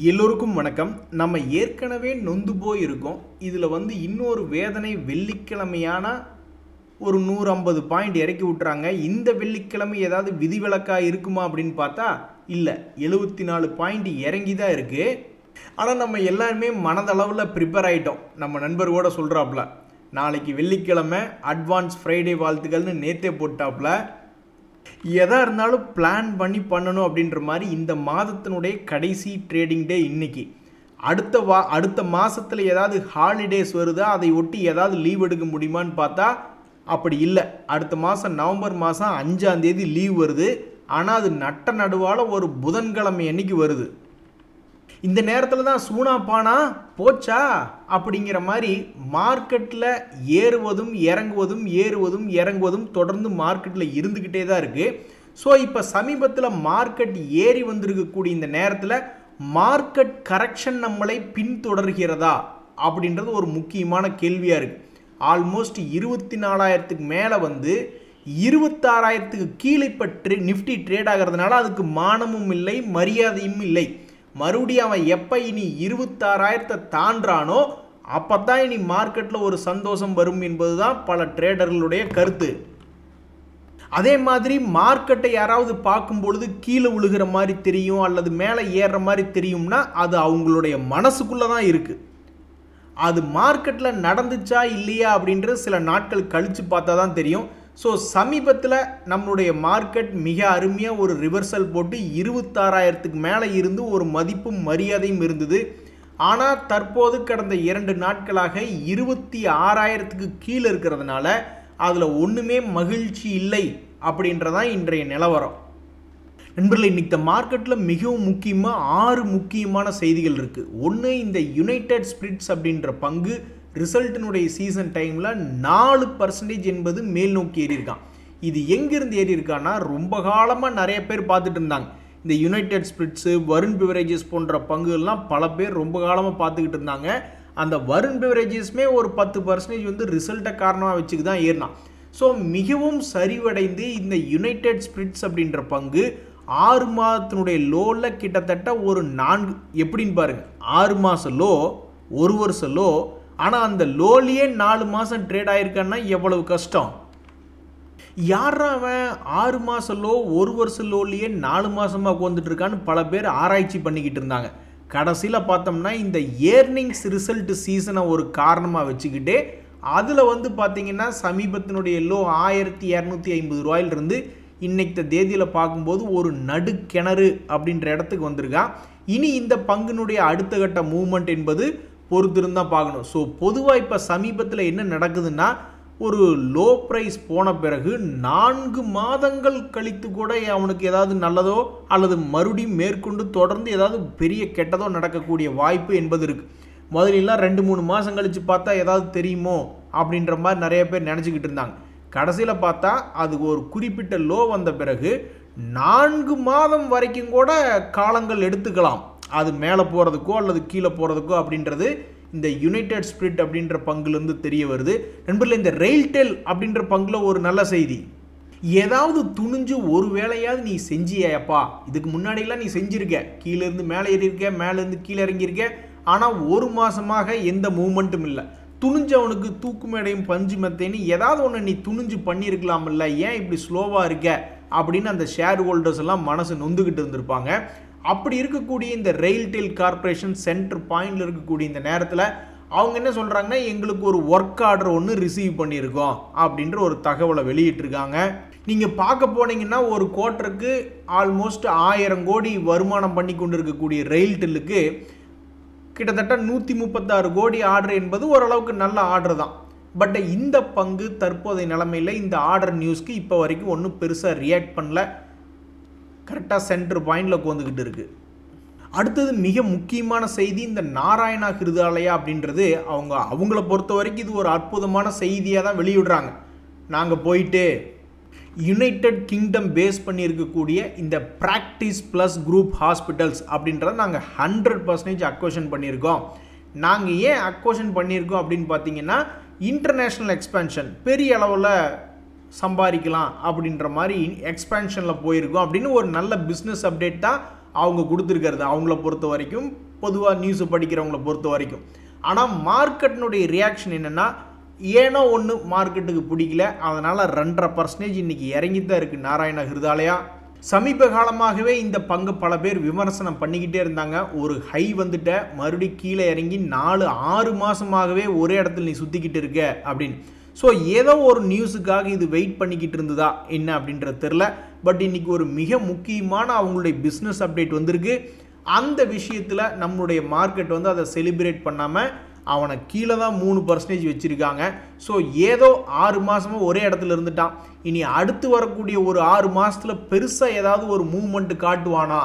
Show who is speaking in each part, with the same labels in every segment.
Speaker 1: எல்லோருக்கும் வணக்கம். நம்ம ஏற்கனவே நொந்து போயிருக்கோம். இதில் இன்னொரு வேதனை, வெள்ளிக்கிழமையான ஒரு 150 பாயிண்ட் இறக்கி விட்டுறாங்க. இந்த வெள்ளிக்கிழமை ஏதாவது விதிவிலக்காக இருக்குமா அப்படின்னு பார்த்தா இல்லை, 74 பாயிண்ட் இறங்கி தான் இருக்குது. ஆனால் நம்ம எல்லாருமே மனதளவில் ப்ரிப்பேர் ஆகிட்டோம். நம்ம நண்பர் கூட சொல்கிறாப்புல, நாளைக்கு வெள்ளிக்கிழமை அட்வான்ஸ் ஃப்ரைடே வாழ்த்துக்கள்னு நேற்றே போட்டாப்புல. எதா இருந்தாலும் பிளான் பண்ணி பண்ணணும் அப்படின்ற மாதிரி இந்த மாதத்தினுடைய கடைசி ட்ரேடிங் டே இன்னைக்கு. அடுத்த மாதத்தில் ஏதாவது ஹாலிடேஸ் வருதா, அதை ஒட்டி ஏதாவது லீவ் எடுக்க முடியுமான்னு பார்த்தா அப்படி இல்லை. அடுத்த மாதம் நவம்பர் மாதம் 5ஆம் தேதி லீவ் வருது. ஆனால் அது நட்ட நடுவால் ஒரு புதன்கிழமை அன்னைக்கு வருது. இந்த நேரத்தில் தான் சூனா பானா போச்சா அப்படிங்கிற மாதிரி மார்க்கெட்டில் ஏறுவதும் இறங்குவதும் தொடர்ந்து மார்க்கெட்டில் இருந்துக்கிட்டே தான் இருக்குது. ஸோ இப்போ சமீபத்தில் மார்க்கெட் ஏறி வந்திருக்கக்கூடிய இந்த நேரத்தில் மார்க்கெட் கரெக்ஷன் நம்மளை பின்தொடர்கிறதா அப்படின்றது ஒரு முக்கியமான கேள்வியாக இருக்குது. ஆல்மோஸ்ட் 24,000க்கு மேலே 26,000க்கு கீழே இப்போ நிஃப்டி ட்ரேட் ஆகிறதுனால அதுக்கு மானமும் இல்லை, மரியாதையும் இல்லை. மறுபடியும் அவன் எப்போ இனி 26,000 தாண்டானோ அப்போ தான் இனி மார்க்கெட்டில் ஒரு சந்தோஷம் வரும் என்பது தான் பல ட்ரேடர்களுடைய கருத்து. அதே மாதிரி மார்க்கெட்டை யாராவது பார்க்கும் பொழுது கீழே விழுகிற மாதிரி தெரியும் அல்லது மேலே ஏறுற மாதிரி தெரியும்னா அது அவங்களுடைய மனசுக்குள்ளே தான் இருக்குது. அது மார்க்கெட்டில் நடந்துச்சா இல்லையா அப்படின்றது சில நாட்கள் கழித்து பார்த்தா தான் தெரியும். ஸோ சமீபத்தில் நம்மளுடைய மார்க்கெட் மிக அருமையாக ஒரு ரிவர்சல் போட்டு 26,000க்கு மேலே இருந்து ஒரு மதிப்பும் மரியாதையும் இருந்தது. ஆனால் தற்போது கடந்த 2 நாட்களாக 26,000க்கு கீழே இருக்கிறதுனால அதில் ஒன்றுமே மகிழ்ச்சி இல்லை அப்படின்றதான் இன்றைய நிலவரம். நண்பர்களே, இன்னைக்கு மார்க்கெட்டில் மிகவும் முக்கியமாக 6 முக்கியமான செய்திகள் இருக்குது. ஒன்று, இந்த யுனைடெட் ஸ்பிரிட்ஸ் அப்படின்ற பங்கு ரிசல்ட்டினுடைய சீசன் டைமில் 4% என்பது மேல் நோக்கி ஏறி இருக்கான். இது எங்கேருந்து ஏறி இருக்கான்னா, ரொம்ப காலமாக நிறைய பேர் பார்த்துட்டு இருந்தாங்க. இந்த யுனைடெட் ஸ்பிரிட்ஸு, வருண் பிவரேஜஸ் போன்ற பங்குகள்லாம் பல பேர் ரொம்ப காலமாக பார்த்துக்கிட்டு இருந்தாங்க. அந்த வருண் பிவரேஜஸ்மே ஒரு 10% ரிசல்ட்டை காரணமாக வச்சுக்கு தான் ஏறினான். ஸோ மிகவும் சரிவடைந்து இந்த யுனைடெட் ஸ்பிரிட்ஸ் அப்படின்ற பங்கு 6 மாதத்தினுடைய லோவில் கிட்டத்தட்ட ஒரு 4 எப்படின்னு பாருங்கள், 6 மாதம் லோ, 1 வருஷம் லோ. ஆனால் அந்த லோலியே 4 மாதம் ட்ரேட் ஆகிருக்கான்னா எவ்வளவு கஷ்டம். யாரா அவன் 6 மாதம் லோ 1 வருஷம் லோலியே 4 மாதமாக உட்காந்துட்டு இருக்கான்னு பல பேர் ஆராய்ச்சி பண்ணிக்கிட்டு இருந்தாங்க. கடைசியில் பார்த்தோம்னா இந்த ஏர்னிங்ஸ் ரிசல்ட் சீசனை ஒரு காரணமாக வச்சுக்கிட்டு அதில் பார்த்தீங்கன்னா சமீபத்தினுடைய லோ 1,250 ரூபாயிலிருந்து இன்னைக்கு தேதியில் பார்க்கும்போது ஒரு நடுக்கிணறு அப்படின்ற இடத்துக்கு வந்திருக்கான். இனி இந்த பங்குனுடைய அடுத்த கட்ட மூவ்மெண்ட் என்பது பொறுத்திருந்தான் பார்க்கணும். ஸோ பொதுவாக இப்போ சமீபத்தில் என்ன நடக்குதுன்னா, ஒரு லோ ப்ரைஸ் போன பிறகு 4 மாதங்கள் கழித்து கூட அவனுக்கு ஏதாவது நல்லதோ அல்லது மறுபடியும் மேற்கொண்டு தொடர்ந்து ஏதாவது பெரிய கெட்டதோ நடக்கக்கூடிய வாய்ப்பு என்பது இருக்குது. முதலெல்லாம் 2-3 மாதம் கழித்து பார்த்தா ஏதாவது தெரியுமோ அப்படின்ற மாதிரி நிறைய பேர் நினச்சிக்கிட்டு இருந்தாங்க. கடைசியில் பார்த்தா அது ஒரு குறிப்பிட்ட லோ வந்த பிறகு 4 மாதம் வரைக்கும் கூட காலங்கள் எடுத்துக்கலாம் அது மேலே போகிறதுக்கோ அல்லது கீழே போகிறதுக்கோ அப்படின்றது இந்த யுனைடெட் ஸ்பிரிட் அப்படின்ற பங்குலேருந்து தெரிய வருது. நண்பர்களே, இந்த ரெயில்டெல் அப்படின்ற பங்கில் ஒரு நல்ல செய்தி. ஏதாவது துணிஞ்சு ஒரு வேலையாவது நீ செஞ்சியாப்பா, இதுக்கு முன்னாடியெல்லாம் நீ செஞ்சுருக்க, கீழேருந்து மேலே ஏறியிருக்க, மேலேருந்து கீழே இறங்கியிருக்க, ஆனால் 1 மாதமாக எந்த மூமெண்ட்டும் இல்லை. துணிஞ்சவனுக்கு தூக்கு மேடையும் பஞ்சு மெத்தேன்னு ஏதாவது ஒன்று நீ துணிஞ்சு பண்ணியிருக்கலாமில்ல, ஏன் இப்படி ஸ்லோவாக இருக்க அப்படின்னு அந்த ஷேர் ஹோல்டர்ஸ் எல்லாம் மனசு நொந்துக்கிட்டு இருந்திருப்பாங்க. அப்படி இருக்கக்கூடிய இந்த ரெயில்டெல் கார்பரேஷன் சென்டர் பாயிண்டில் இருக்கக்கூடிய இந்த நேரத்தில் அவங்க என்ன சொல்கிறாங்கன்னா, எங்களுக்கு ஒரு ஒர்க் ஆர்டர் ஒன்று ரிசீவ் பண்ணியிருக்கோம் அப்படின்ற ஒரு தகவலை வெளியிட்டிருக்காங்க. நீங்கள் பார்க்க போனீங்கன்னா ஒரு குவார்ட்டருக்கு ஆல்மோஸ்ட் 1000 கோடி வருமானம் பண்ணி கொண்டு இருக்கக்கூடிய ரெயில்டெல்லுக்கு கிட்டத்தட்ட 136 கோடி ஆர்டர் என்பது ஓரளவுக்கு நல்ல ஆர்டர் தான். பட் இந்த பங்கு தற்போதைய நிலைமையில் இந்த ஆர்டர் நியூஸ்க்கு இப்போ வரைக்கும் ஒன்றும் பெருசாக ரியாக்ட் பண்ணல. கரெக்டாக சென்டர் பாயிண்டில் உட்காந்துக்கிட்டு இருக்குது. அடுத்தது மிக முக்கியமான செய்தி, இந்த நாராயணா ஹிருதாலயா அப்படின்றது அவங்கள பொறுத்த வரைக்கும் இது ஒரு அற்புதமான செய்தியாக தான் வெளியிடுறாங்க. நாங்கள் போயிட்டு யுனைடெட் கிங்டம் பேஸ் பண்ணி இருக்கக்கூடிய இந்த பிராக்டிஸ் ப்ளஸ் குரூப் ஹாஸ்பிட்டல்ஸ் அப்படின்றத நாங்கள் 100% அக்வஷன் பண்ணியிருக்கோம். நாங்கள் ஏன் அக்வஷன் பண்ணியிருக்கோம் அப்படின்னு பார்த்தீங்கன்னா, இன்டர்நேஷ்னல் எக்ஸ்பேன்ஷன் பெரிய அளவில் சம்பாதிக்கலாம் அப்படின்ற மாதிரி எக்ஸ்பேன்ஷனில் போயிருக்கோம் அப்படின்னு ஒரு நல்ல பிஸ்னஸ் அப்டேட் தான் அவங்க கொடுத்துருக்கிறது அவங்கள பொறுத்த வரைக்கும், பொதுவாக நியூஸ் படிக்கிறவங்கள பொறுத்த வரைக்கும். ஆனால் மார்க்கெட்டினுடைய ரியாக்ஷன் என்னென்னா, ஏனோ ஒன்று மார்க்கெட்டுக்கு பிடிக்கல, அதனால் 2.5% இன்றைக்கி இறங்கித்தான் இருக்குது நாராயண ஹிருதாலயா. சமீப காலமாகவே இந்த பங்கு பல பேர் விமர்சனம் பண்ணிக்கிட்டே இருந்தாங்க. ஒரு ஹை வந்துட்ட மறுபடியும் கீழே இறங்கி 4-6 மாதமாகவே ஒரே இடத்துல நீ சுற்றிக்கிட்டு இருக்க அப்படின்னு. ஸோ ஏதோ ஒரு நியூஸுக்காக இது வெயிட் பண்ணிக்கிட்டு இருந்ததா என்ன அப்படின்றது தெரில. பட் இன்றைக்கி ஒரு மிக முக்கியமான அவங்களுடைய பிஸ்னஸ் அப்டேட் வந்திருக்கு. அந்த விஷயத்தில் நம்மளுடைய மார்க்கெட் வந்து அதை செலிப்ரேட் பண்ணாமல் அவனை கீழே தான் 3% வச்சுருக்காங்க. ஸோ ஏதோ 6 மாதமாக ஒரே இடத்துல இருந்துட்டான். இனி அடுத்து வரக்கூடிய ஒரு 6 மாதத்தில் பெருசாக ஏதாவது ஒரு மூவ்மெண்ட்டு காட்டுவானா?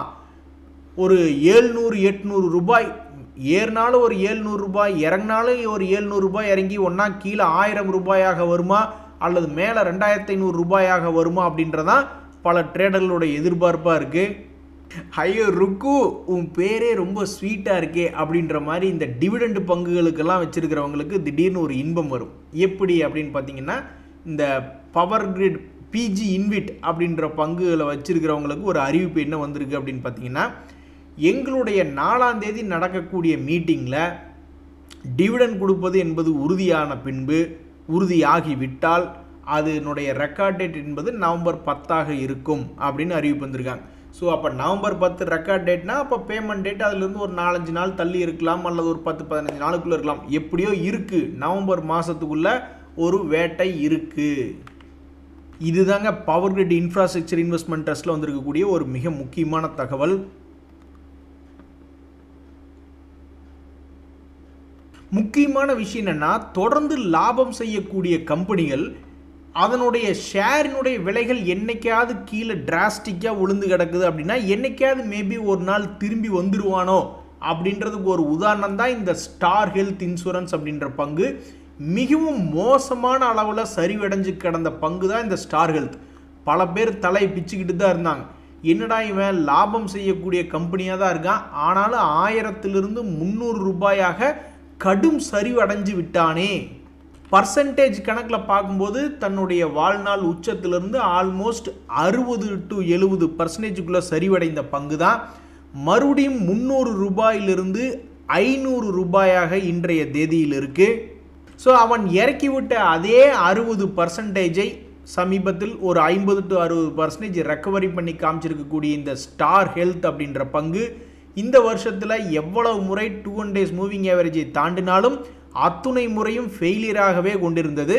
Speaker 1: ஒரு 700-800 ரூபாய் ஏறினாலும் ஒரு 700 ரூபாய், இறங்கினாலும் ஒரு 700 ரூபாய் இறங்கி ஒன்றா கீழே 1000 ரூபாயாக வருமா அல்லது மேலே 2500 ரூபாயாக வருமா அப்படின்றதான் பல ட்ரேடர்களுடைய எதிர்பார்ப்பாக இருக்குது. ஐயோ ருக்கு, உன் பேரே ரொம்ப ஸ்வீட்டாக இருக்கே அப்படின்ற மாதிரி இந்த டிவிடெண்ட் பங்குகளுக்கெல்லாம் வச்சுருக்கிறவங்களுக்கு திடீர்னு ஒரு இன்பம் வரும். எப்படி அப்படின்னு பார்த்தீங்கன்னா, இந்த பவர் கிரிட் பிஜி இன்விட் அப்படின்ற பங்குகளை வச்சுருக்கிறவங்களுக்கு ஒரு அறிவிப்பு என்ன வந்திருக்கு அப்படின்னு பார்த்தீங்கன்னா, எங்களுடைய 4ஆம் தேதி நடக்கக்கூடிய மீட்டிங்கில் டிவிடெண்ட் கொடுப்பது என்பது உறுதியான பின்பு, உறுதியாகிவிட்டால் அதனுடைய ரெக்கார்ட் டேட் என்பது நவம்பர் 10 இருக்கும் அப்படின்னு அறிவிப்பு வந்திருக்காங்க. ஸோ அப்போ நவம்பர் 10 ரெக்கார்ட் டேட்னா அப்போ பேமெண்ட் டேட் அதுலேருந்து ஒரு 4-5 நாள் தள்ளி இருக்கலாம், அல்லது ஒரு 10-15 நாளுக்குள்ளே இருக்கலாம். எப்படியோ இருக்குது, நவம்பர் மாதத்துக்குள்ளே ஒரு வேட்டை இருக்குது. இதுதாங்க பவர் கிரிட் இன்ஃப்ராஸ்ட்ரக்சர் இன்வெஸ்ட்மெண்ட் ட்ரஸ்ட்டில் வந்திருக்கக்கூடிய ஒரு மிக முக்கியமான தகவல். முக்கியமான விஷயம் என்னென்னா, தொடர்ந்து லாபம் செய்யக்கூடிய கம்பெனிகள் அதனுடைய ஷேரினுடைய விலைகள் என்னைக்காவது கீழே டிராஸ்டிக்காக விழுந்து கிடக்குது அப்படின்னா என்னைக்காவது மேபி ஒரு நாள் திரும்பி வந்துடுவானோ அப்படின்றதுக்கு ஒரு உதாரணம் தான் இந்த ஸ்டார் ஹெல்த் இன்சூரன்ஸ் அப்படின்ற பங்கு. மிகவும் மோசமான அளவில் சரிவடைஞ்சு கிடந்த பங்கு தான் இந்த ஸ்டார் ஹெல்த். பல பேர் தலை பிச்சுக்கிட்டு தான் இருந்தாங்க. என்னடா இவன் லாபம் செய்யக்கூடிய கம்பெனியாக தான் இருக்கான், ஆனாலும் 1000 300 ரூபாயாக கடும் சரிவடைஞ்சு விட்டானே. பர்சன்டேஜ் கணக்கில் பார்க்கும்போது தன்னுடைய வாழ்நாள் உச்சத்திலிருந்து ஆல்மோஸ்ட் 60-70% சரிவடைந்த பங்கு தான் மறுபடியும் 300 ரூபாயிலிருந்து 500 ரூபாயாக இன்றைய தேதியில் இருக்குது. ஸோ அவன் இறக்கிவிட்ட அதே 60% சமீபத்தில் ஒரு 50-60% ரெக்கவரி பண்ணி காமிச்சிருக்கக்கூடிய இந்த ஸ்டார் ஹெல்த் அப்படின்ற பங்கு இந்த வருஷத்தில் எவ்வளவு முறை 200 days மூவிங் ஆவரேஜை தாண்டினாலும் அத்துணை முறையும் ஃபெயிலியராகவே கொண்டிருந்தது.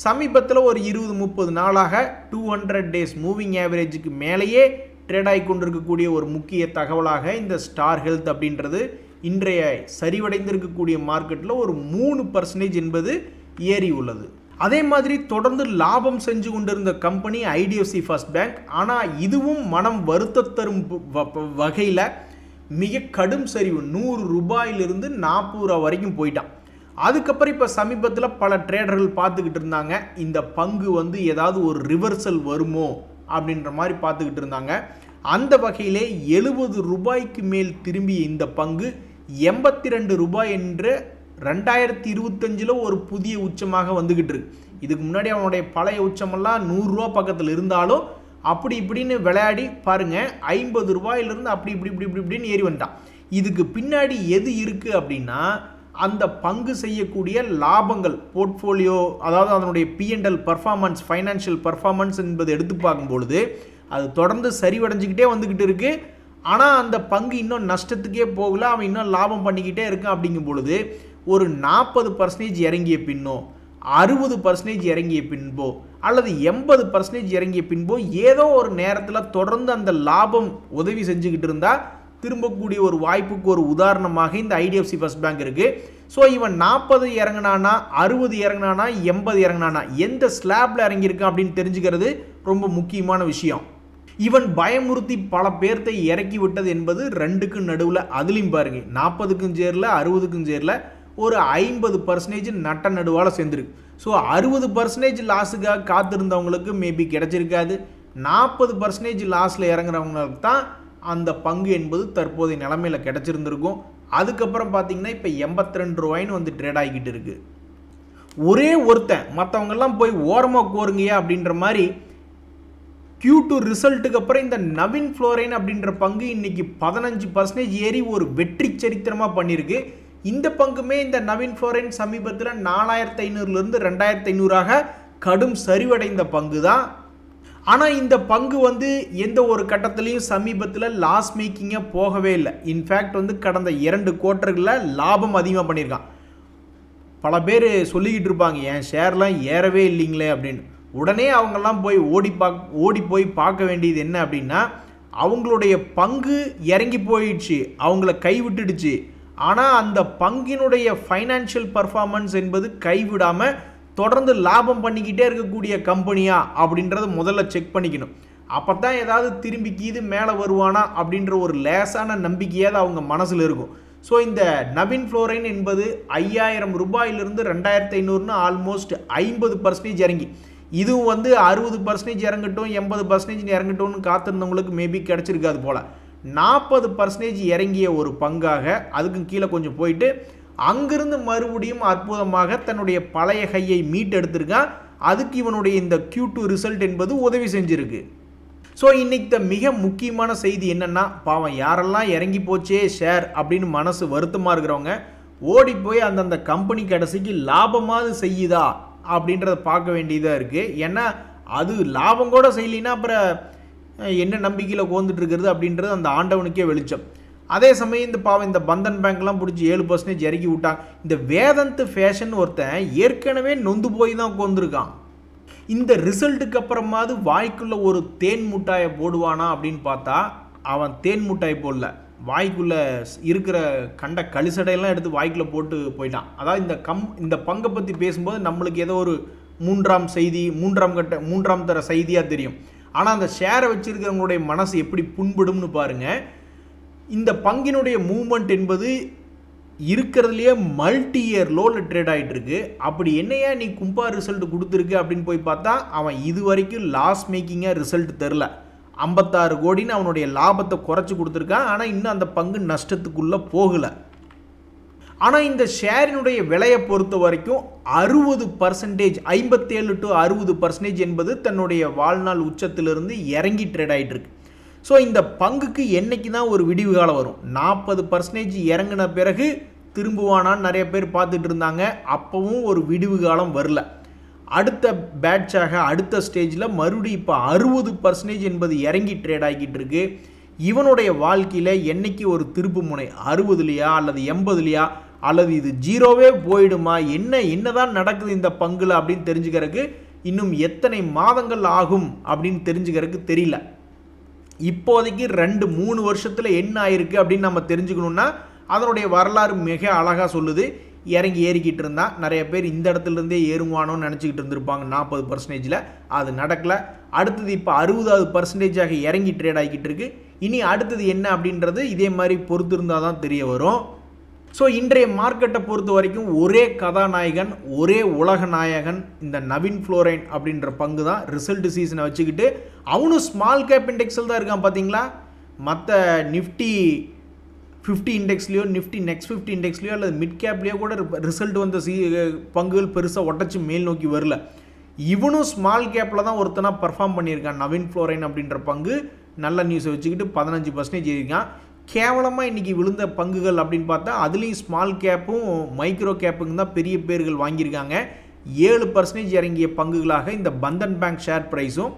Speaker 1: சமீபத்தில் ஒரு 20-30 நாளாக 200 days மூவிங் ஆவரேஜுக்கு மேலேயே ட்ரேட் ஆகி கொண்டிருக்கக்கூடிய ஒரு முக்கிய தகவலாக இந்த ஸ்டார் ஹெல்த் அப்படின்றது இன்றைய சரிவடைந்திருக்கக்கூடிய மார்க்கெட்டில் ஒரு 3% என்பது ஏறி உள்ளது. அதே மாதிரி தொடர்ந்து லாபம் செஞ்சு கொண்டிருந்த கம்பெனி ஐடிஎஃப்சி ஃபர்ஸ்ட் பேங்க். ஆனால் இதுவும் மனம் வருத்த தரும் வகையில் மிக கடும் சரிவு, 100 ரூபாயிலிருந்து 40 ரூபா வரைக்கும் போயிட்டான். அதுக்கப்புறம் இப்போ சமீபத்தில் பல ட்ரேடர்கள் பார்த்துக்கிட்டு இருந்தாங்க, இந்த பங்கு வந்து ஏதாவது ஒரு ரிவர்சல் வருமோ அப்படின்ற மாதிரி பார்த்துக்கிட்டு இருந்தாங்க. அந்த வகையிலே 70 ரூபாய்க்கு மேல் திரும்பிய இந்த பங்கு 82 ரூபாய் என்று 2025 ஒரு புதிய உச்சமாக வந்துக்கிட்டு இருக்கு. இதுக்கு முன்னாடி அவனுடைய பழைய உச்சமெல்லாம் 100 ரூபா பக்கத்தில் இருந்தாலும் அப்படி இப்படின்னு விளையாடி பாருங்க 50 ரூபாயிலிருந்து அப்படி இப்படின்னு ஏறி வந்துட்டான். இதுக்கு பின்னாடி எது இருக்குது அப்படின்னா, அந்த பங்கு செய்யக்கூடிய லாபங்கள் போர்ட்ஃபோலியோ, அதாவது அதனுடைய P&L பர்ஃபார்மன்ஸ், ஃபைனான்ஷியல் பர்ஃபார்மன்ஸ் என்பது எடுத்து பார்க்கும்பொழுது அது தொடர்ந்து சரிவடைஞ்சிக்கிட்டே வந்துக்கிட்டு இருக்குது. ஆனால் அந்த பங்கு இன்னும் நஷ்டத்துக்கே போகல, அவன் இன்னும் லாபம் பண்ணிக்கிட்டே இருக்கான். அப்படிங்கும் பொழுது ஒரு 40% இறங்கிய பின்னோ, 60% இறங்கிய பின்போ, அல்லது 80% இறங்கிய பின்போ ஏதோ ஒரு நேரத்தில் தொடர்ந்து அந்த லாபம் உதவி செஞ்சுக்கிட்டு இருந்தால் திரும்பக்கூடிய ஒரு வாய்ப்புக்கு ஒரு உதாரணமாக இந்த ஐடிஎஃப்சி ஃபர்ஸ்ட் பேங்க் இருக்குது. ஸோ இவன் 40 இறங்கினானா, 60 இறங்கினானா, 80 இறங்கினானா, எந்த ஸ்லாப்பில் இறங்கியிருக்கான் அப்படின்னு தெரிஞ்சுக்கிறது ரொம்ப முக்கியமான விஷயம். இவன் பயமுறுத்தி பல பேர்த்தை இறக்கி விட்டது என்பது 2க்கும் நடுவில். அதுலேயும் பாருங்க 40க்கும் சேரல, 60க்கும் சேரல, ஒரு 50% நட்ட நடுவால் சேர்ந்துருக்கு. So 60% லாஸுக்காக காத்திருந்தவங்களுக்கு maybe கிடைச்சிருக்காது. 40% லாஸில் இறங்குறவங்களுக்கு தான் அந்த பங்கு என்பது தற்போதைய நிலைமையில் கிடைச்சிருந்துருக்கும். அதுக்கப்புறம் பார்த்தீங்கன்னா இப்போ 82 ரூபாய்ன்னு வந்து ட்ரேட் ஆகிக்கிட்டு இருக்குது. ஒரே ஒருத்தன் மற்றவங்கெல்லாம் போய் ஓரமாக கோருங்கயா அப்படின்ற மாதிரி Q2 ரிசல்ட்டுக்கு அப்புறம் இந்த நவீன் ஃப்ளோரைன் அப்படின்ற பங்கு இன்னைக்கு 15% ஏறி ஒரு வெற்றி சரித்திரமா பண்ணிருக்கு. இந்த பங்குமே இந்த நவீன் ஃப்ளோரைன் சமீபத்தில் 4500 2500 கடும் சரிவடைந்த பங்கு தான். ஆனால் இந்த பங்கு எந்த ஒரு கட்டத்திலையும் சமீபத்தில் லாஸ் மேக்கிங்காக போகவே இல்லை. இன்ஃபேக்ட் கடந்த 2 குவார்ட்டர்களில் லாபம் அதிகமாக பண்ணியிருக்கான். பல பேர் சொல்லிக்கிட்டு இருப்பாங்க, என் ஷேர்லாம் ஏறவே இல்லைங்களே அப்படின்னு. உடனே அவங்கெல்லாம் போய் ஓடி போய் பார்க்க வேண்டியது என்ன அப்படின்னா, அவங்களுடைய பங்கு இறங்கி போயிடுச்சு, அவங்கள கைவிட்டுடுச்சு. ஆனால் அந்த பங்கினுடைய ஃபைனான்ஷியல் பர்ஃபார்மன்ஸ் என்பது கைவிடாமல் தொடர்ந்து லாபம் பண்ணிக்கிட்டே இருக்கக்கூடிய கம்பெனியா அப்படின்றத முதல்ல செக் பண்ணிக்கணும். அப்போ தான் ஏதாவது திரும்பி கீது மேலே வருவானா அப்படின்ற ஒரு லேசான நம்பிக்கையாவது அவங்க மனசில் இருக்கும். ஸோ இந்த நவீன் ஃப்ளோரைன் என்பது 5000 ரூபாயிலிருந்து 2500 ஆல்மோஸ்ட் 50% இறங்கி, இதுவும் 60% இறங்கட்டும் 80% இறங்கட்டும்னு காத்திருந்தவங்களுக்கு மேபி கிடச்சிருக்காது போல். 40% இறங்கிய ஒரு பங்காக அதுக்கும் கீழே கொஞ்சம் போயிட்டு அங்கிருந்து மறுபடியும் அற்புதமாக தன்னுடைய பழைய கையை மீட்டெடுத்திருக்கான். அதுக்கு இவனுடைய இந்த Q2 ரிசல்ட் என்பது உதவி செஞ்சிருக்கு. ஸோ இன்னைக்கு மிக முக்கியமான செய்தி என்னென்னா, பாவம் யாரெல்லாம் இறங்கி போச்சே ஷேர் அப்படின்னு மனசு வருத்தமாக இருக்கிறவங்க ஓடி போய் அந்தந்த கம்பெனி கடைசிக்கு லாபமாவது செய்யுதா அப்படின்றத பார்க்க வேண்டியதாக இருக்குது. ஏன்னா அது லாபம் கூட செய்யலைன்னா அப்புறம் என்ன நம்பிக்கையில் கோந்துட்டு இருக்கிறது அப்படின்றது அந்த ஆண்டவனுக்கே வெளிச்சம். அதே சமயம் இந்த பாவம் இந்த பந்தன் பேங்க்லாம் பிடிச்சி 7% இறக்கி விட்டாங்க. இந்த வேதந்த் ஃபேஷன் ஒருத்தன் ஏற்கனவே நொந்து போய் தான் உட்காந்துருக்கான். இந்த ரிசல்ட்டுக்கு அப்புறமாவது வாய்க்குள்ளே ஒரு தேன் முட்டாயை போடுவானா அப்படின்னு பார்த்தா அவன் தேன் முட்டாய் போடல, வாய்க்குள்ளே இருக்கிற கண்ட கழிசடையெல்லாம் எடுத்து வாய்க்குள்ளே போட்டு போயிட்டான். அதாவது இந்த பங்கை பற்றி பேசும்போது நம்மளுக்கு ஏதோ ஒரு மூன்றாம் தர செய்தியாக தெரியும். ஆனால் அந்த ஷேரை வச்சுருக்கிறவங்களுடைய மனசு எப்படி புண்படும்னு பாருங்கள். இந்த பங்கினுடைய மூவ்மெண்ட் என்பது இருக்கிறதுலையே மல்டி இயர் லோவில் ட்ரேட் ஆகிட்டு இருக்கு. அப்படி என்னையா நீ கும்பா ரிசல்ட் கொடுத்துருக்கு அப்படின்னு போய் பார்த்தா அவன் இது வரைக்கும் லாஸ் மேக்கிங்காக ரிசல்ட் தெரில. 56 கோடின்னு அவனுடைய லாபத்தை குறைச்சி கொடுத்துருக்கான். ஆனால் இன்னும் அந்த பங்கு நஷ்டத்துக்குள்ளே போகலை. ஆனால் இந்த ஷேரினுடைய விலையை பொறுத்த வரைக்கும் 60%, 57 to 60% என்பது தன்னுடைய வாழ்நாள் உச்சத்திலிருந்து இறங்கி ட்ரேட் ஆகிட்டு இருக்கு. ஸோ இந்த பங்குக்கு என்னைக்கு தான் ஒரு விடிவு காலம் வரும்? 40% இறங்கின பிறகு திரும்புவானான்னு நிறைய பேர் பார்த்துட்டு இருந்தாங்க. அப்பவும் ஒரு விடிவு காலம் வரல. அடுத்த பேட்சாக அடுத்த ஸ்டேஜில் மறுபடியும் இப்போ 60% என்பது இறங்கி ட்ரேட் ஆகிக்கிட்டு இருக்கு. இவனுடைய வாழ்க்கையில் என்னைக்கு ஒரு திருப்பு முனை 60லையா அல்லது 80லையா அல்லது இது 0வே போயிடுமா, என்னதான் நடக்குது இந்த பங்குல அப்படின்னு தெரிஞ்சுக்கிறதுக்கு இன்னும் எத்தனை மாதங்கள் ஆகும் அப்படின்னு தெரிஞ்சுக்கிறதுக்கு தெரியல. இப்போதைக்கு 2-3 வருஷத்தில் என்ன ஆயிருக்கு அப்படின்னு நம்ம தெரிஞ்சுக்கணுன்னா அதனுடைய வரலாறு மிக அழகாக சொல்லுது. இறங்கி ஏறிக்கிட்டு இருந்தால் நிறைய பேர் இந்த இடத்துல இருந்தே ஏறுவானோன்னு நினச்சிக்கிட்டு இருந்திருப்பாங்க 40%. அது நடக்கலை. அடுத்தது இப்போ 60% இறங்கி ட்ரேட் ஆகிக்கிட்டு இருக்கு. இனி அடுத்தது என்ன அப்படின்றது இதே மாதிரி பொறுத்து இருந்தால் தான் தெரிய வரும். ஸோ இன்றைய மார்க்கெட்டை பொறுத்த வரைக்கும் ஒரே கதாநாயகன், ஒரே உலக நாயகன் இந்த நவீன் ஃப்ளோரைன் அப்படின்ற பங்கு தான். ரிசல்ட் சீசனை வச்சுக்கிட்டு அவனும் ஸ்மால் கேப் இண்டெக்ஸில் தான் இருக்கான். பார்த்தீங்களா, மற்ற நிஃப்டி 50 இண்டெக்ஸ்லையோ நிஃப்டி நெக்ஸ்ட் 50 இண்டெக்ஸ்லையோ அல்லது மிட் கேப்லேயோ கூட ரிசல்ட் வந்த பங்குகள் பெருசாக ஒட்டச்சு மேல் நோக்கி வரல. இவனும் ஸ்மால் கேப்பில் தான் ஒருத்தனாக பர்ஃபார்ம் பண்ணியிருக்கான். நவீன் ஃப்ளோரைன் அப்படின்ற பங்கு நல்ல நியூஸை வச்சுக்கிட்டு 15% இருக்கான். கேவலமாக இன்றைக்கி விழுந்த பங்குகள் அப்படின்னு பார்த்தா அதுலேயும் ஸ்மால் கேப்பும் மைக்ரோ கேப்புங்க தான் பெரிய பேர்கள் வாங்கியிருக்காங்க. 7% இறங்கிய பங்குகளாக இந்த பந்தன் பேங்க் ஷேர் ப்ரைஸும்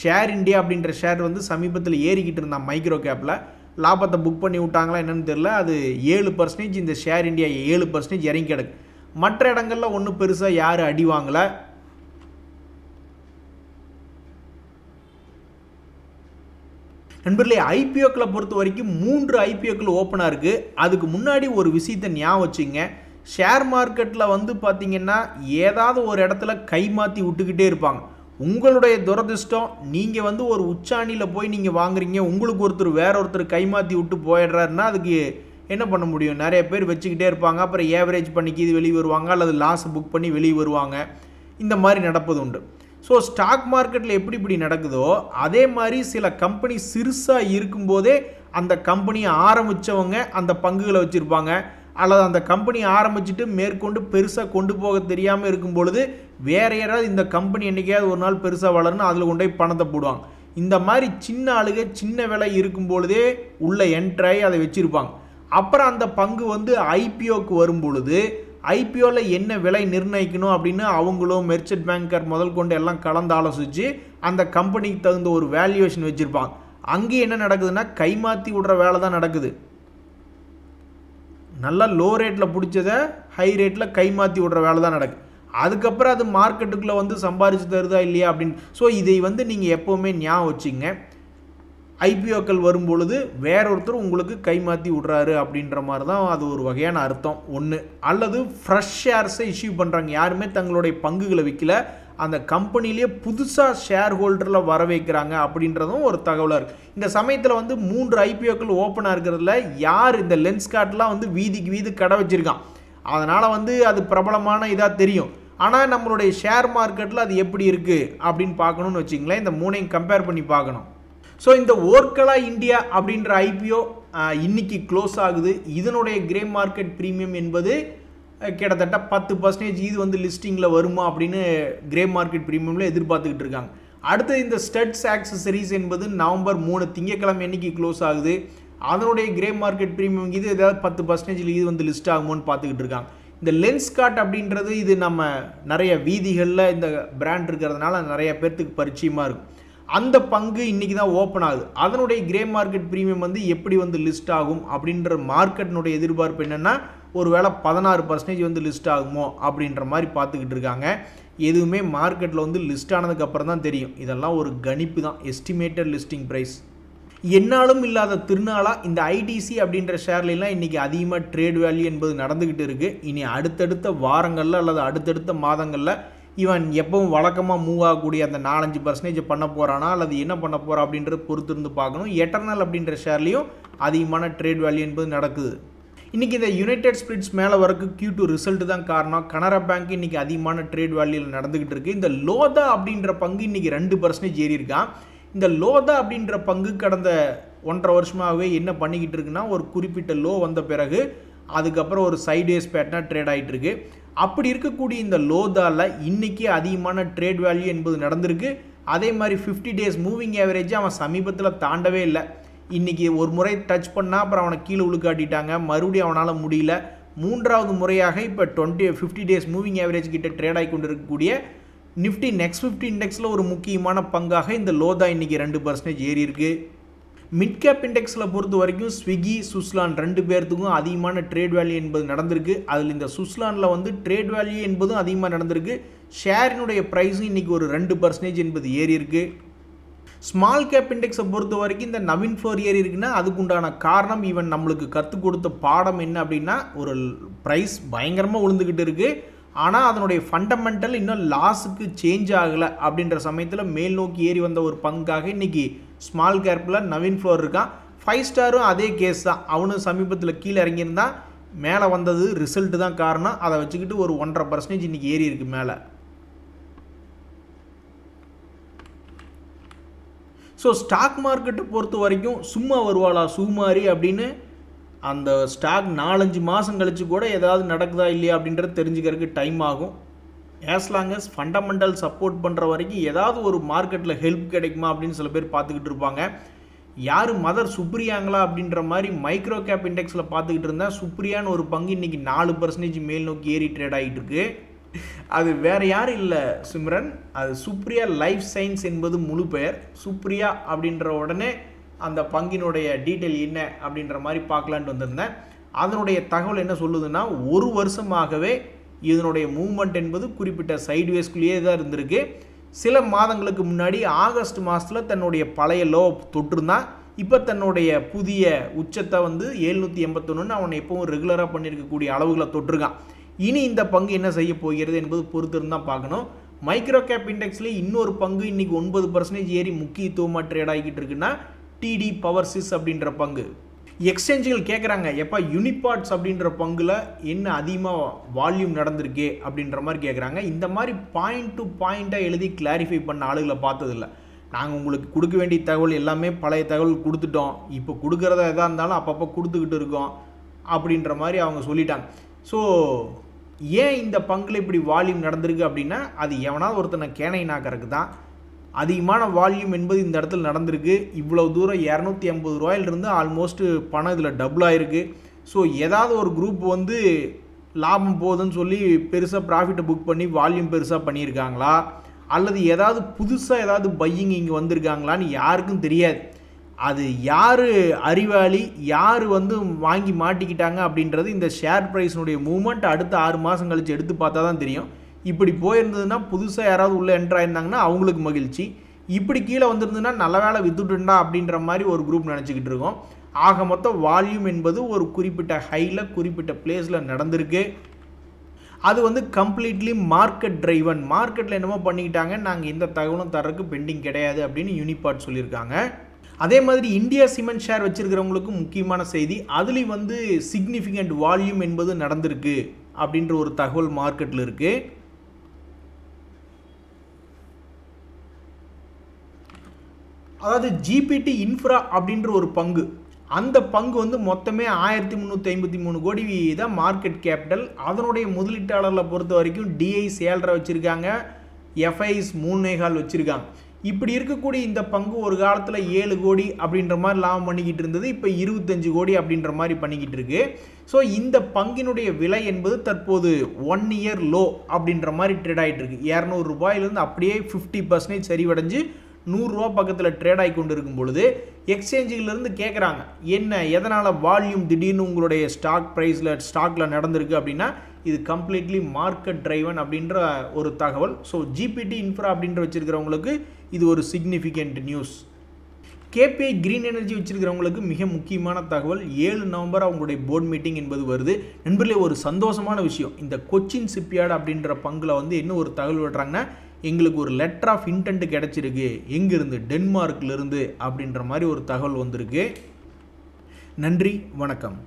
Speaker 1: ஷேர் இண்டியா அப்படின்ற ஷேர் சமீபத்தில் ஏறிக்கிட்டு இருந்தான். மைக்ரோ கேப்பில் லாபத்தை புக் பண்ணி விட்டாங்களா என்னன்னு தெரியல. அது 7%, இந்த ஷேர் இண்டியா 7% இறங்கி கிடக்கு. மற்ற இடங்களில் ஒன்றும் பெருசாக யாரும் அடி வாங்கலை. நண்பர்களே, ஐபிஓக்களை பொறுத்த வரைக்கும் 3 ஐபிஓக்கள் ஓப்பனாக இருக்குது. அதுக்கு முன்னாடி ஒரு விஷயத்தை ஞாபகம் வச்சுங்க. ஷேர் மார்க்கெட்டில் பார்த்தீங்கன்னா ஏதாவது ஒரு இடத்துல கை மாற்றி விட்டுக்கிட்டே இருப்பாங்க. உங்களுடைய துரதிர்ஷ்டம், நீங்கள் ஒரு உச்சாணியில் போய் நீங்கள் வாங்குறீங்க, உங்களுக்கு வேற ஒருத்தர் கை மாற்றி விட்டு போயிடுறாருன்னா அதுக்கு என்ன பண்ண முடியும்? நிறைய பேர் வச்சுக்கிட்டே இருப்பாங்க. அப்புறம் ஏவரேஜ் பண்ணிக்கி இது வெளியே வருவாங்க அல்லது லாஸ் புக் பண்ணி வெளியே வருவாங்க. இந்த மாதிரி நடப்பது உண்டு. ஸோ ஸ்டாக் மார்க்கெட்டில் எப்படி இப்படி நடக்குதோ அதே மாதிரி சில கம்பெனி சிறுசாக இருக்கும்போதே அந்த கம்பெனியை ஆரம்பித்தவங்க அந்த பங்குகளை வச்சுருப்பாங்க. அல்லது அந்த கம்பெனி ஆரம்பிச்சுட்டு மேற்கொண்டு பெருசாக கொண்டு போக தெரியாமல் இருக்கும் பொழுது வேற யாராவது இந்த கம்பெனி என்றைக்காவது ஒரு நாள் பெருசாக வளரணும் அதில் கொண்டு போய் பணத்தை போடுவாங்க. இந்த மாதிரி சின்ன ஆளுக சின்ன விலை இருக்கும் பொழுதே உள்ள என்ட்ராகி அதை வச்சுருப்பாங்க. அப்புறம் அந்த பங்கு வந்து ஐபிஓக்கு வரும் பொழுது ஐபிஓவில் என்ன விலை நிர்ணயிக்கணும் அப்படின்னு அவங்களும் மெர்ச்சன்ட் பேங்கர் முதல் கொண்டு எல்லாம் கலந்து ஆலோசித்து அந்த கம்பெனிக்கு தகுந்த ஒரு வேல்யூவேஷன் வச்சுருப்பாங்க. அங்கே என்ன நடக்குதுன்னா கைமாற்றி விடுற வேலை தான் நடக்குது. நல்லா லோ ரேட்டில் பிடிச்சதை ஹை ரேட்டில் கைமாற்றி விடுற வேலை தான் நடக்குது. அதுக்கப்புறம் அது மார்க்கெட்டுக்குள்ளே வந்து சம்பாரிச்சு தருதா இல்லையா அப்படின்னு. ஸோ இதை வந்து நீங்கள் எப்போவுமே ஞாபகம் வச்சுங்க. ஐபிஓக்கள் வரும்பொழுது வேறொருத்தர் உங்களுக்கு கைமாற்றி விடுறாரு அப்படின்ற மாதிரி தான் அது ஒரு வகையான அர்த்தம் ஒன்று. அல்லது ஃப்ரெஷ் ஷேர்ஸை இஷ்யூ பண்ணுறாங்க. யாருமே தங்களுடைய பங்குகளை விற்கல, அந்த கம்பெனிலேயே புதுசாக ஷேர் ஹோல்டரில் வர வைக்கிறாங்க அப்படின்றதும் ஒரு தகவலாக இருக்குது. இந்த சமயத்தில் வந்து 3 ஐபிஓக்கள் ஓப்பனாக இருக்கிறதுல யார் இந்த லென்ஸ்கார்ட்லாம் வந்து வீதிக்கு வீதி கடை வச்சுருக்கான். அதனால் வந்து அது பிரபலமான இதாக தெரியும். ஆனால் நம்மளுடைய ஷேர் மார்க்கெட்டில் அது எப்படி இருக்குது அப்படின்னு பார்க்கணுன்னு வச்சிங்களேன். இந்த 3ஐயும் கம்பேர் பண்ணி பார்க்கணும். ஸோ இந்த ஓர்கலா இந்தியா அப்படின்ற ஐபிஓ இன்னைக்கு க்ளோஸ் ஆகுது. இதனுடைய கிரே மார்க்கெட் ப்ரீமியம் என்பது கிட்டத்தட்ட 10% இது வந்து லிஸ்டிங்கில் வருமா அப்படின்னு கிரே மார்க்கெட் ப்ரீமியமில் எதிர்பார்த்துக்கிட்டு இருக்காங்க. அடுத்து இந்த ஸ்டட்ஸ் ஆக்சசரிஸ் என்பது நவம்பர் 3 திங்கட்கிழமை அன்னைக்கு க்ளோஸ் ஆகுது. அதனுடைய கிரே மார்க்கெட் ப்ரீமியம் இது ஏதாவது 10% இது வந்து லிஸ்ட் ஆகுமோன்னு பார்த்துக்கிட்டு இருக்காங்க. இந்த லென்ஸ்கார்ட் அப்படின்றது இது நம்ம நிறைய வீதிகளில் இந்த பிராண்ட் இருக்கிறதுனால நிறைய பேர்த்துக்கு பரிச்சயமாக இருக்கும். அந்த பங்கு இன்றைக்கி தான் ஓப்பன் ஆகுது. அதனுடைய கிரே மார்க்கெட் ப்ரீமியம் வந்து எப்படி வந்து லிஸ்ட் ஆகும் அப்படின்ற மார்க்கெட்டினுடைய எதிர்பார்ப்பு என்னென்னா ஒருவேளை 16% வந்து லிஸ்ட் ஆகுமோ அப்படின்ற மாதிரி பார்த்துக்கிட்டு இருக்காங்க. எதுவுமே மார்க்கெட்டில் வந்து லிஸ்ட் ஆனதுக்கப்புறம் தான் தெரியும். இதெல்லாம் ஒரு கணிப்பு தான், எஸ்டிமேட்டட் லிஸ்டிங் ப்ரைஸ். என்னாலும் இல்லாத திருநாளாக இந்த ஐடிசி அப்படின்ற ஷேர்லாம் இன்றைக்கி அதிகமாக ட்ரேட் வேல்யூ என்பது நடந்துக்கிட்டு இருக்குது. இனி அடுத்தடுத்த வாரங்களில் அல்லது அடுத்தடுத்த மாதங்களில் இவன் எப்பவும் வழக்கமாக மூவ் ஆகக்கூடிய அந்த 4-5% பண்ண போகிறானா அல்லது என்ன பண்ண போகிறா அப்படின்றது பொறுத்து இருந்து பார்க்கணும். எட்டர்னல் அப்படின்ற ஷேர்லேயும் அதிகமான ட்ரேட் வேல்யூ என்பது நடக்குது. இன்றைக்கி இந்த யுனைடெட் ஸ்பிரிட்ஸ் மேலே வரக்கு Q2 ரிசல்ட் தான் காரணம். கனரா பேங்க் இன்றைக்கி அதிகமான ட்ரேட் வேல்யூவில் நடந்துக்கிட்டு இருக்குது. இந்த லோதா அப்படின்ற பங்கு இன்றைக்கி 2% ஏறி இருக்கான். இந்த லோதா அப்படின்ற பங்கு கடந்த 1.5 வருஷமாகவே என்ன பண்ணிக்கிட்டு இருக்குன்னா ஒரு குறிப்பிட்ட லோ வந்த பிறகு அதுக்கப்புறம் ஒரு சைட்வேஸ் பேட்டர்னாக ட்ரேட் ஆகிட்டு இருக்கு. அப்படி இருக்கக்கூடிய இந்த லோதாவில் இன்றைக்கி அதிகமான ட்ரேட் வேல்யூ என்பது நடந்திருக்கு. அதே மாதிரி 50 days மூவிங் ஆவரேஜ் அவன் சமீபத்தில் தாண்டவே இல்லை. இன்றைக்கி ஒரு முறை டச் பண்ணால் அப்புறம் அவனை கீழே உழுக்காட்டிட்டாங்க. மறுபடியும் அவனால் முடியல. 3வது முறையாக இப்போ 50 days மூவிங் ஆவரேஜ் கிட்ட ட்ரேட் ஆகி கொண்டு இருக்கக்கூடிய நிஃப்டி நெக்ஸ்ட் 50 இண்டெக்ஸில் ஒரு முக்கியமான பங்காக இந்த லோதா இன்றைக்கி 2% ஏறி இருக்குது. மிட் கேப் இண்டெக்ஸில் பொறுத்த வரைக்கும் ஸ்விக்கி, சுஸ்லான் 2 பேர்த்துக்கும் அதிகமான ட்ரேட் வேல்யூ என்பது நடந்திருக்கு. அதில் இந்த சுஸ்லானில் வந்து ட்ரேட் வேல்யூ என்பதும் அதிகமாக நடந்திருக்கு. ஷேரினுடைய ப்ரைஸும் இன்றைக்கி ஒரு 2% என்பது ஏறி இருக்குது. ஸ்மால் கேப் இண்டெக்ஸை பொறுத்த வரைக்கும் இந்த நவீன் ஃப்ளோர் ஏறி இருக்குன்னா அதுக்குண்டான காரணம் இவன் நம்மளுக்கு கற்றுக் கொடுத்த பாடம் என்ன அப்படின்னா ஒரு ப்ரைஸ் பயங்கரமாக விழுந்துக்கிட்டு இருக்குது. ஆனால் அதனுடைய ஃபண்டமெண்டல் இன்னும் லாஸுக்கு சேஞ்ச் ஆகலை அப்படின்ற சமயத்தில் மேல் நோக்கி ஏறி வந்த ஒரு பங்காக இன்றைக்கி ஸ்மால் கேப்பில் நவீன் ஃப்ளோர் இருக்கான். 5 ஸ்டாரும் அதே கேஸ் தான். அவனும் சமீபத்தில் கீழே இறங்கியிருந்தான், மேலே வந்தது ரிசல்ட்டு தான் காரணம். அதை வச்சுக்கிட்டு ஒரு 1.5% இன்றைக்கி ஏறி இருக்குது மேலே. ஸோ ஸ்டாக் மார்க்கெட்டை பொறுத்த வரைக்கும் சும்மா வருவாளா சுகுமாரி அப்படின்னு அந்த ஸ்டாக் 4-5 மாதம் கழித்து கூட ஏதாவது நடக்குதா இல்லையா அப்படின்றது தெரிஞ்சுக்கிறதுக்கு டைம் ஆகும். as long as fundamental support பண்ணுற வரைக்கும் ஏதாவது ஒரு மார்க்கெட்டில் ஹெல்ப் கிடைக்குமா அப்படின்னு சில பேர் பார்த்துக்கிட்டு இருப்பாங்க. யார் மதர் சுப்ரியாங்களா அப்படின்ற மாதிரி மைக்ரோ கேப் இண்டெக்ஸில் பார்த்துக்கிட்டு இருந்தால் சுப்ரியான்னு ஒரு பங்கு இன்றைக்கி 4% மேல் நோக்கி ஏறி ட்ரேட் ஆகிட்டு இருக்கு. அது வேறு யாரும் இல்லை சிம்ரன், அது சுப்ரியா லைஃப் சயின்ஸ் என்பது முழு பெயர். சுப்ரியா அப்படின்ற உடனே அந்த பங்கினுடைய டீட்டெயில் என்ன அப்படின்ற மாதிரி பார்க்கலான்ட்டு வந்திருந்தேன். அதனுடைய தகவல் என்ன சொல்லுதுன்னா ஒரு வருஷமாகவே இதனுடைய மூவ்மெண்ட் என்பது குறிப்பிட்ட சைட்வேஸ்குள்ளேயே தான் இருந்திருக்கு. சில மாதங்களுக்கு முன்னாடி ஆகஸ்ட் மாதத்தில் தன்னுடைய பழைய லோ தொட்டிருந்தான். இப்போ தன்னுடைய புதிய உச்சத்தை வந்து 781 அவன் எப்பவும் ரெகுலராக பண்ணியிருக்கக்கூடிய அளவுகளை தொட்டிருக்கான். இனி இந்த பங்கு என்ன செய்ய போகிறது என்பது பொறுத்திருந்தான் பார்க்கணும். மைக்ரோ கேப் இண்டெக்ஸில் இன்னொரு பங்கு இன்றைக்கி 9% ஏறி முக்கியத்துவமாக ட்ரேட் ஆகிக்கிட்டு இருக்குன்னா டிடி பவர்சிஸ் அப்படின்ற பங்கு. எக்ஸ்சேஞ்சுகள் கேட்குறாங்க எப்போ யூனிபார்ட்ஸ் அப்படின்ற பங்கில் என்ன அதிகமாக வால்யூம் நடந்திருக்கு அப்படின்ற மாதிரி கேட்குறாங்க. இந்த மாதிரி பாயிண்ட் டு பாயிண்ட்டாக எழுதி கிளாரிஃபை பண்ண ஆளுகளை பார்த்ததில்ல. நாங்கள் உங்களுக்கு கொடுக்க வேண்டிய தகவல் எல்லாமே பழைய தகவல் கொடுத்துட்டோம், இப்போ கொடுக்குறதா எதாக இருந்தாலும் அப்பப்போ கொடுத்துக்கிட்டு இருக்கோம் அப்படின்ற மாதிரி அவங்க சொல்லிட்டாங்க. ஸோ ஏன் இந்த பங்கில் இப்படி வால்யூம் நடந்திருக்கு அப்படின்னா அது எவனாவது ஒருத்தனை கேனை நாக்கறதுக்கு தான். அதிகமான வால்யூம் என்பது இந்த இடத்துல நடந்திருக்கு. இவ்வளவு தூரம் 250 ரூபாயிலிருந்து ஆல்மோஸ்ட் பணம் இதில் டபுள் ஆயிருக்கு. ஸோ ஏதாவது ஒரு குரூப் வந்து லாபம் போகுதுன்னு சொல்லி பெருசாக ப்ராஃபிட்டை புக் பண்ணி வால்யூம் பெருசாக பண்ணியிருக்காங்களா, அல்லது ஏதாவது புதுசாக ஏதாவது பையிங் இங்கே வந்திருக்காங்களான்னு யாருக்கும் தெரியாது. அது யார் அறிவாளி, யார் வந்து வாங்கி மாட்டிக்கிட்டாங்க அப்படின்றது இந்த ஷேர் ப்ரைஸினுடைய மூவ்மெண்ட் அடுத்த 6 மாதம் கழித்து எடுத்து பார்த்தா தான் தெரியும். இப்படி போயிருந்ததுன்னா புதுசாக யாராவது உள்ளே என்ட்ரு ஆயிருந்தாங்கன்னா அவங்களுக்கு மகிழ்ச்சி. இப்படி கீழே வந்திருந்ததுன்னா நல்ல வேலை வித்துட்டுண்டா அப்படின்ற மாதிரி ஒரு குரூப் நினச்சிக்கிட்டு இருக்கோம். ஆக மொத்தம் வால்யூம் என்பது ஒரு குறிப்பிட்ட ஹையில் குறிப்பிட்ட பிளேஸில் நடந்திருக்கு. அது வந்து கம்ப்ளீட்லி மார்க்கெட் டிரைவன். மார்க்கெட்டில் என்னமோ பண்ணிக்கிட்டாங்க, நாங்கள் எந்த தகவலும் தரக்கு பெண்டிங் கிடையாது அப்படின்னு யூனிபார்ட் சொல்லியிருக்காங்க. அதே மாதிரி இந்தியா சிமெண்ட் ஷேர் வச்சிருக்கிறவங்களுக்கு முக்கியமான செய்தி, அதுலேயும் வந்து சிக்னிஃபிகண்ட் வால்யூம் என்பது நடந்திருக்கு அப்படின்ற ஒரு தகவல் மார்க்கெட்டில் இருக்குது. அதாவது ஜிபிடி இன்ஃப்ரா அப்படின்ற ஒரு பங்கு, அந்த பங்கு வந்து மொத்தமே 1353 கோடி தான் மார்க்கெட் கேபிட்டல். அதனுடைய முதலீட்டாளர்களை பொறுத்த வரைக்கும் டிஐஸ் 7.5 வச்சுருக்காங்க, எஃப்ஐஸ் 3.25 வச்சுருக்காங்க. இப்படி இருக்கக்கூடிய இந்த பங்கு ஒரு காலத்தில் 7 கோடி அப்படின்ற மாதிரி லாபம் பண்ணிக்கிட்டு இருந்தது. இப்போ 25 கோடி அப்படின்ற மாதிரி பண்ணிக்கிட்டு இருக்கு. ஸோ இந்த பங்கினுடைய விலை என்பது தற்போது 1 இயர் லோ அப்படின்ற மாதிரி ட்ரேட் ஆகிட்டு இருக்கு. 200 ரூபாயிலிருந்து அப்படியே 50% சரிவடைஞ்சு 100 ரூபா பக்கத்தில் ட்ரேட் ஆகி கொண்டு இருக்கும் பொழுது எக்ஸ்சேஞ்சுகளிலிருந்து கேட்குறாங்க, என்ன எதனால் வால்யூம் திடீர்னு உங்களுடைய ஸ்டாக்கில் நடந்திருக்கு அப்படின்னா இது கம்ப்ளீட்லி மார்க்கெட் டிரைவன் அப்படின்ற ஒரு தகவல். ஸோ ஜிபிடி இன்ஃப்ரா அப்படின்ற வச்சுருக்கிறவங்களுக்கு இது ஒரு significant news. KPI green energy வச்சிருக்கிறவங்களுக்கு மிக முக்கியமான தகவல், 7 நவம்பர் அவங்களுடைய போர்ட் மீட்டிங் என்பது வருது. நண்பர்களே, ஒரு சந்தோஷமான விஷயம், இந்த கொச்சின் ஷிப்யார்டு அப்படின்ற பங்கில் வந்து என்ன ஒரு தகவல் விடுறாங்கன்னா, எங்களுக்கு ஒரு லெட்டர் ஆஃப் இன்டென்ட் கிடச்சிருக்கு, எங்கிருந்து, டென்மார்க்லேருந்து அப்படின்ற மாதிரி ஒரு தகவல் வந்திருக்கு. நன்றி, வணக்கம்.